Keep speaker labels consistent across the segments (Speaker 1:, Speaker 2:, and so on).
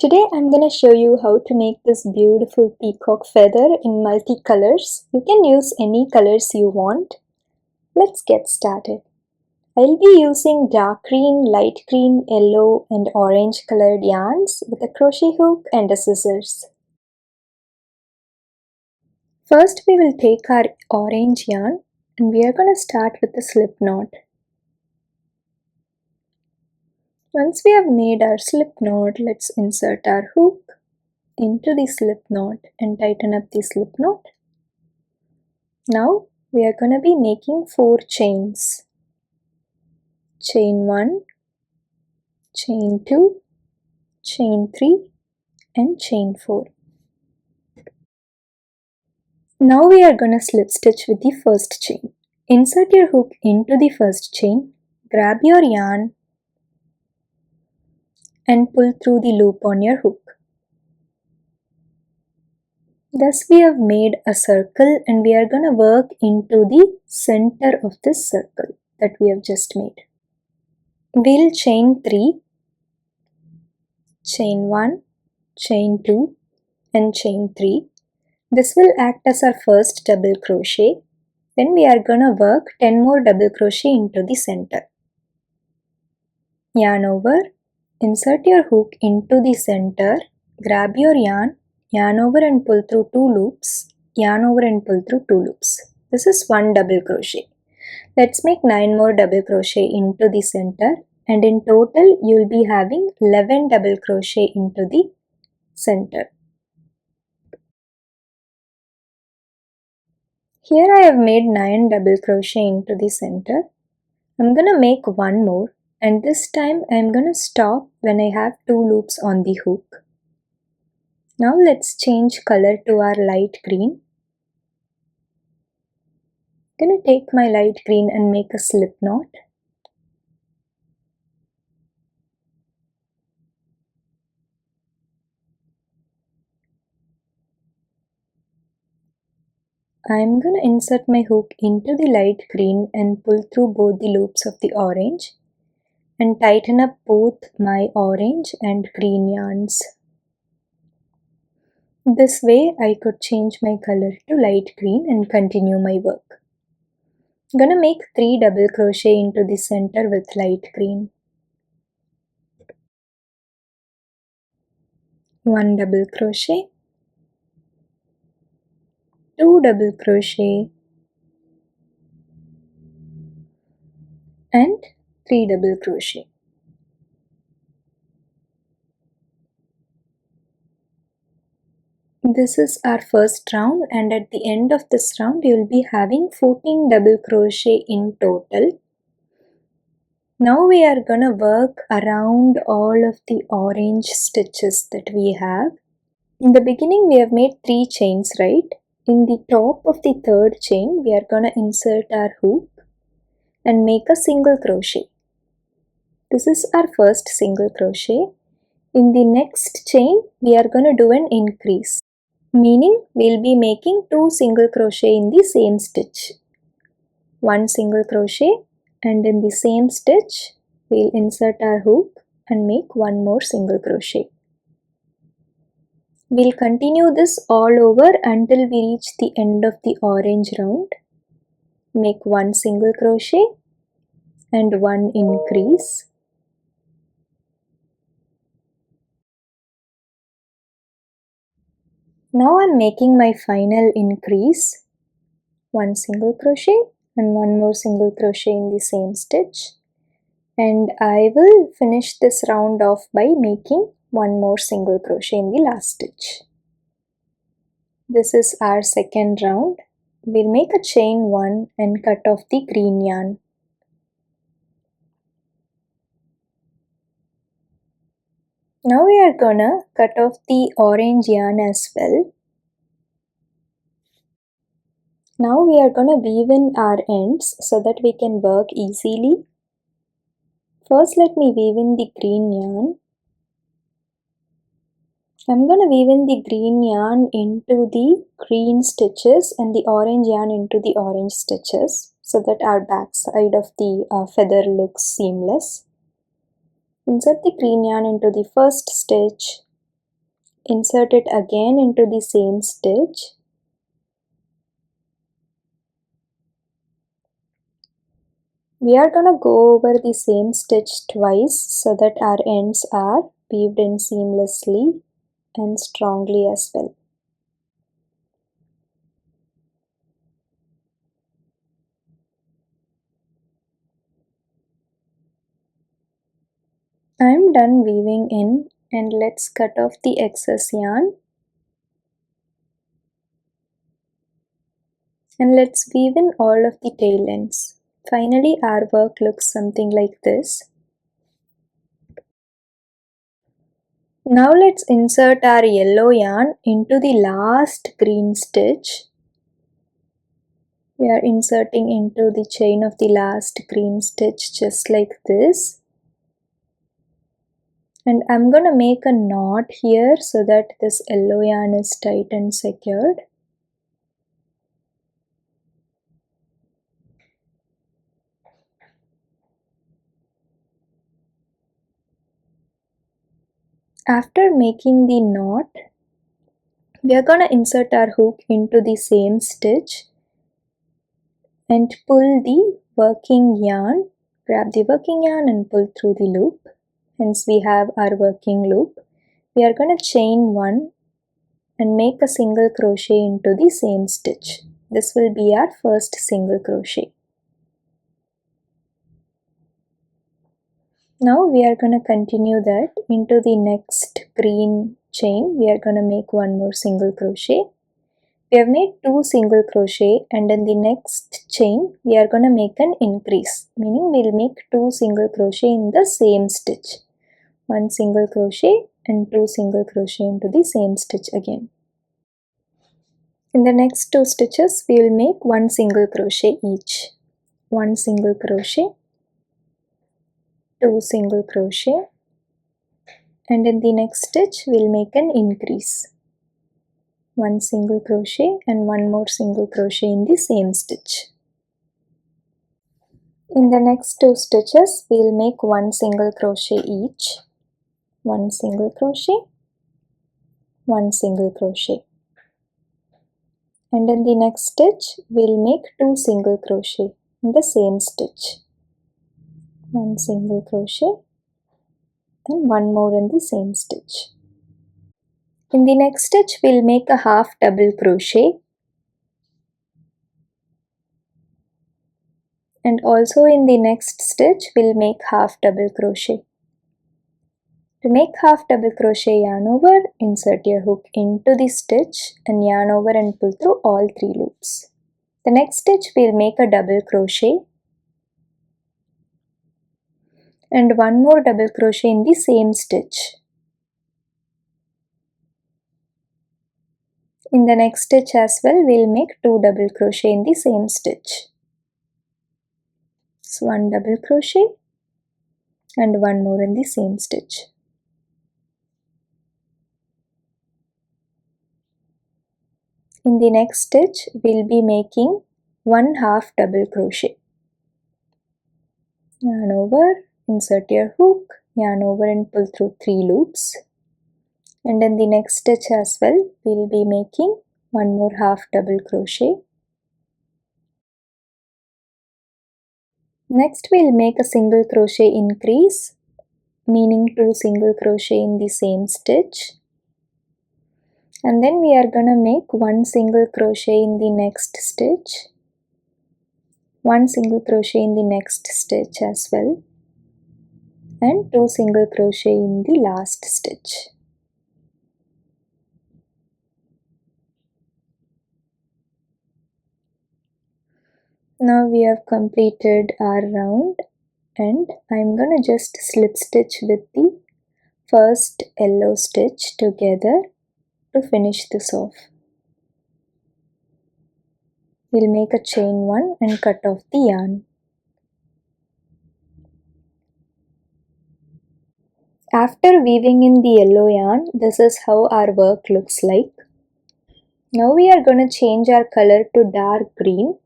Speaker 1: Today I'm going to show you how to make this beautiful peacock feather in multicolors. You can use any colors you want. Let's get started. I'll be using dark green, light green, yellow and orange colored yarns with a crochet hook and a scissors. First we will take our orange yarn and we are going to start with a slip knot. Once we have made our slip knot, let's insert our hook into the slip knot and tighten up the slip knot. Now we are going to be making 4 chains. Chain 1, chain 2, chain 3 and chain 4. Now we are going to slip stitch with the first chain. Insert your hook into the first chain, grab your yarn and pull through the loop on your hook. Thus we have made a circle and we are going to work into the center of this circle that we have just made. We'll chain 3, chain 1, chain 2 and chain 3. This will act as our first double crochet. Then we are going to work 10 more double crochet into the center. Yarn over, insert your hook into the center, grab your yarn, yarn over and pull through 2 loops, yarn over and pull through 2 loops. This is 1 double crochet. Let's make 9 more double crochet into the center and in total you will be having 11 double crochet into the center. Here I have made 9 double crochet into the center. I'm going to make 1 more and this time I'm going to stop when I have 2 loops on the hook. Now let's change color to our light green. I'm going to take my light green and make a slip knot. I'm going to insert my hook into the light green and pull through both the loops of the orange and tighten up both my orange and green yarns. This way I could change my color to light green and continue my work. I'm going to make 3 double crochet into the center with light green. 1 double crochet, 2 double crochet and 3 double crochet. This is our first round and at the end of this round you will be having 14 double crochet in total. Now we are gonna work around all of the orange stitches that we have. In the beginning we have made 3 chains, right? In the top of the third chain we are gonna insert our hook and make a single crochet. This is our first single crochet. In the next chain we are gonna do an increase, meaning we'll be making 2 single crochet in the same stitch. 1 single crochet and in the same stitch we'll insert our hook and make 1 more single crochet. We'll continue this all over until we reach the end of the orange round. Make 1 single crochet and 1 increase. Now I'm making my final increase. 1 single crochet and 1 more single crochet in the same stitch. And I will finish this round off by making 1 more single crochet in the last stitch. This is our second round. We'll make a chain 1 and cut off the green yarn. Now we are gonna cut off the orange yarn as well. Now we are gonna weave in our ends so that we can work easily. First let me weave in the green yarn. I'm going to weave in the green yarn into the green stitches and the orange yarn into the orange stitches so that our back side of the feather looks seamless. Insert the green yarn into the first stitch, insert it again into the same stitch. We are gonna go over the same stitch twice so that our ends are weaved in seamlessly and strongly as well. I'm done weaving in, and let's cut off the excess yarn. And let's weave in all of the tail ends. Finally, our work looks something like this. Now let's insert our yellow yarn into the last green stitch. We are inserting into the chain of the last green stitch just like this. And I'm gonna make a knot here so that this yellow yarn is tight and secured. After making the knot, we are gonna insert our hook into the same stitch and pull the working yarn. Grab the working yarn and pull through the loop. Hence we have our working loop. We are gonna chain one and make a single crochet into the same stitch. This will be our first single crochet. Now we are going to continue that into the next green chain. We are going to make one more single crochet. We have made 2 single crochet, and in the next chain we are going to make an increase, meaning we will make 2 single crochet in the same stitch. 1 single crochet and 2 single crochet into the same stitch again. In the next 2 stitches we will make 1 single crochet each. 1 single crochet, 2 single crochet, and in the next stitch we'll make an increase. 1 single crochet and 1 more single crochet in the same stitch. In the next 2 stitches we'll make 1 single crochet each. 1 single crochet, 1 single crochet. And in the next stitch we'll make 2 single crochet in the same stitch. 1 single crochet and 1 more in the same stitch. In the next stitch we'll make a half double crochet, and also in the next stitch we'll make half double crochet. To make half double crochet, yarn over, insert your hook into the stitch and yarn over and pull through all 3 loops. The next stitch we'll make a double crochet and 1 more double crochet in the same stitch. In the next stitch as well we'll make 2 double crochet in the same stitch. So 1 double crochet and 1 more in the same stitch. In the next stitch we'll be making 1 half double crochet. Yarn over, insert your hook, yarn over and pull through 3 loops. And in the next stitch as well we'll be making 1 more half double crochet. Next we'll make a single crochet increase, meaning 2 single crochet in the same stitch. And then we are gonna make 1 single crochet in the next stitch, 1 single crochet in the next stitch as well, and 2 single crochet in the last stitch. Now we have completed our round, and I'm gonna just slip stitch with the first yellow stitch together to finish this off. We'll make a chain 1 and cut off the yarn. After weaving in the yellow yarn, this is how our work looks like. Now we are going to change our color to dark green,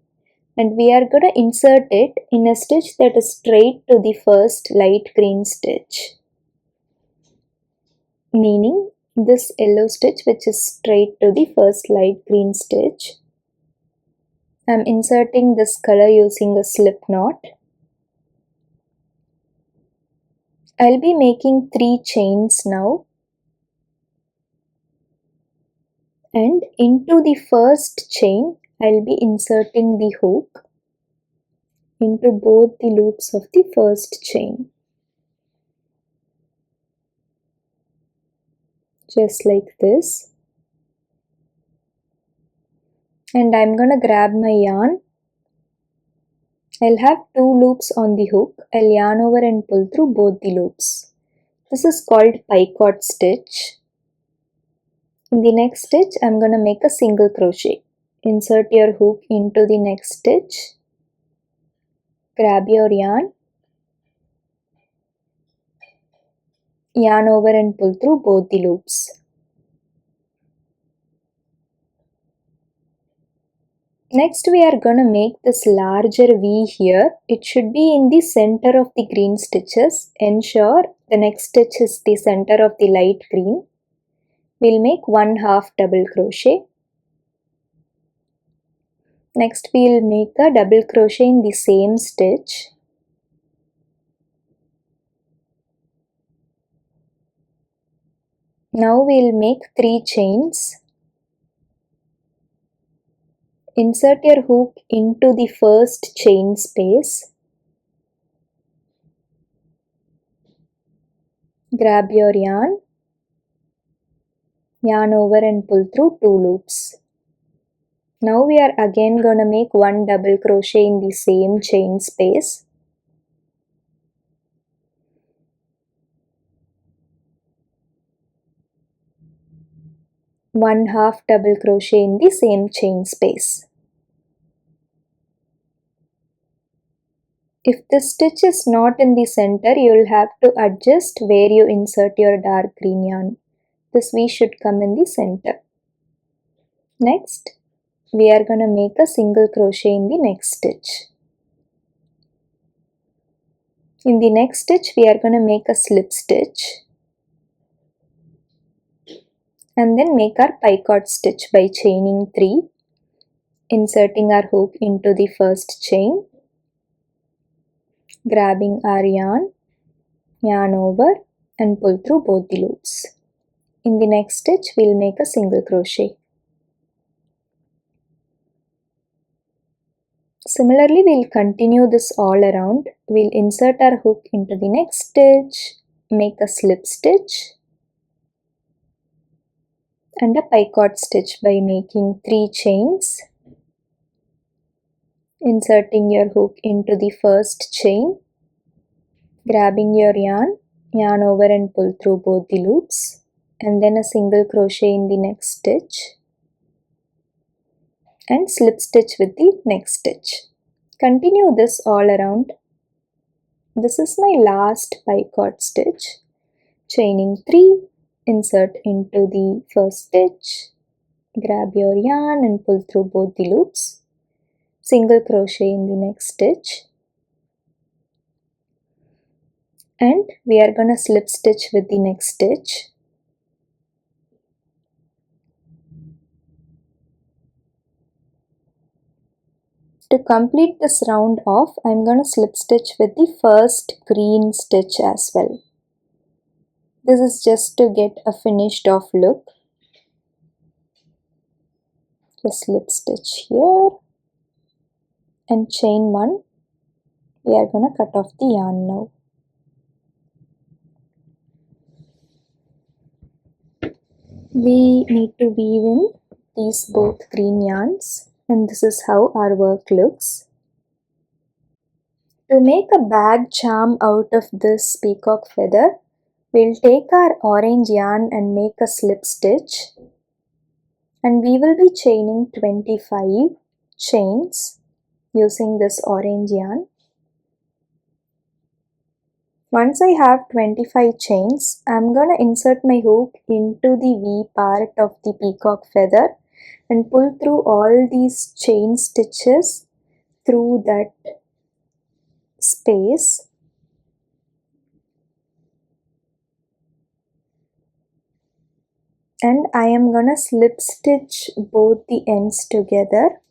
Speaker 1: and we are going to insert it in a stitch that is straight to the first light green stitch. Meaning this yellow stitch which is straight to the first light green stitch. I'm inserting this color using a slip knot. I'll be making 3 chains now. And into the first chain, I'll be inserting the hook into both the loops of the first chain. Just like this. And I'm gonna grab my yarn. I'll have 2 loops on the hook. I'll yarn over and pull through both the loops. This is called Picot stitch. In the next stitch, I'm gonna make a single crochet. Insert your hook into the next stitch. Grab your yarn. Yarn over and pull through both the loops. Next we are gonna make this larger V here. It should be in the center of the green stitches. Ensure the next stitch is the center of the light green. We'll make 1/2 double crochet. Next we'll make a double crochet in the same stitch. Now we'll make 3 chains. Insert your hook into the first chain space. Grab your yarn. Yarn over and pull through 2 loops. Now we are again gonna make 1 double crochet in the same chain space. One half double crochet in the same chain space. If this stitch is not in the center, you will have to adjust where you insert your dark green yarn. This V should come in the center. Next, we are going to make a single crochet in the next stitch. In the next stitch, we are going to make a slip stitch and then make our picot stitch by chaining 3, inserting our hook into the first chain, grabbing our yarn, yarn over and pull through both the loops. In the next stitch, we will make a single crochet. Similarly, we will continue this all around. We will insert our hook into the next stitch, make a slip stitch and a picot stitch by making 3 chains, inserting your hook into the first chain, grabbing your yarn, yarn over and pull through both the loops, and then a single crochet in the next stitch and slip stitch with the next stitch. Continue this all around. This is my last picot stitch. Chaining 3, insert into the first stitch, grab your yarn and pull through both the loops, single crochet in the next stitch, and we are going to slip stitch with the next stitch. To complete this round off, I am going to slip stitch with the first green stitch as well. This is just to get a finished off look. Just slip stitch here and chain 1. We are going to cut off the yarn now. We need to weave in these both green yarns, and this is how our work looks. To make a bag charm out of this peacock feather, we'll take our orange yarn and make a slip stitch, and we will be chaining 25 chains using this orange yarn. Once I have 25 chains, I'm going to insert my hook into the V part of the peacock feather and pull through all these chain stitches through that space. and I am gonna slip stitch both the ends together,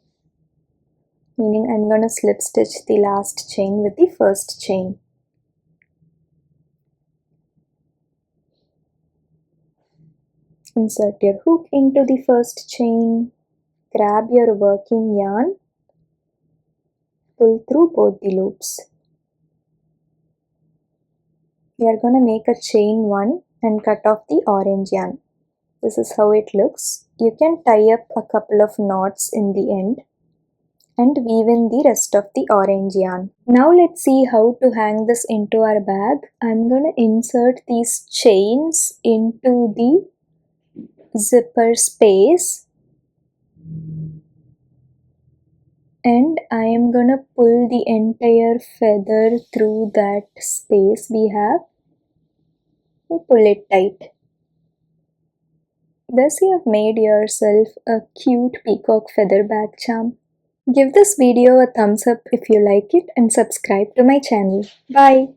Speaker 1: meaning I'm gonna slip stitch the last chain with the first chain. Insert your hook into the first chain, grab your working yarn, pull through both the loops. We are gonna make a chain 1 and cut off the orange yarn. This is how it looks. You can tie up a couple of knots in the end and weave in the rest of the orange yarn. Now let's see how to hang this into our bag. I'm gonna insert these chains into the zipper space and I am gonna pull the entire feather through that space we have. Pull it tight. Thus you have made yourself a cute peacock feather bag charm. Give this video a thumbs up if you like it and subscribe to my channel. Bye!